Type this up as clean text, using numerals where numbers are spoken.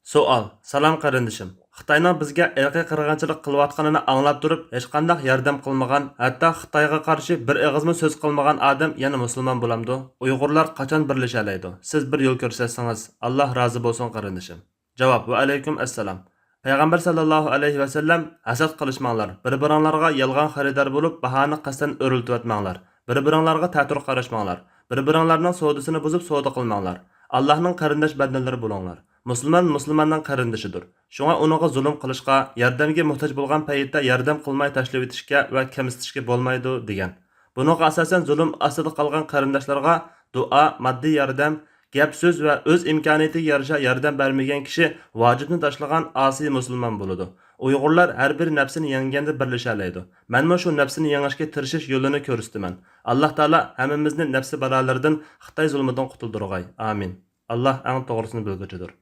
Savol. Salom qarindishim. Xitoyning bizga irqiy qirg'inchilik qilayotganini anglab turib, hech qanday yordam qilmagan, hatto Xitoyga qarshi bir og'izmi so'z qilmagan odam yana musulmon bo'lamdi? Uyg'urlar qachon birlasha oladi? Siz bir yo'l ko'rsatsangiz, Alloh rozi bo'lsin qarindishim. Javob: Va alaykum assalom. Payg'ambar sallallohu alayhi va sallam hasad qilishmanglar. Bir-biringlarga yolg'on xaridor bo'lib, bahoni qasdan o'riltiyotmanglar. Bir-biringlarga ta'tir qarashmanglar. Bir-biringlarning savdosini buzib savdo qilmanglar. Allohning qarindosh bandalari bo'linglar. Musulmonning qarindishidir. Shunga uninga zulm qilishga, yordamga muhtoj bo'lgan paytda yordam qilmay tashlab o'tishga va kamsitishga bo'lmaydi degan. Buningga asosan zulm ostida qolgan qarindoshlarga duo, moddiy yordam, gap so'z va o'z imkoniyatiga yarasha yordam bermagan kishi vojibni tashlagan osiy musulmon bo'ladi. Uyg'urlar har bir nafsini yenganda birlasha oladi. Menmo shu nafsini yengishga tirishish yo'lini ko'rsataman. Alloh taolo hammamizni nafsi balolaridan, Xitoy zulmidan qutuldirg'ay. Amin. Allah eng to'g'risini bilguchidir.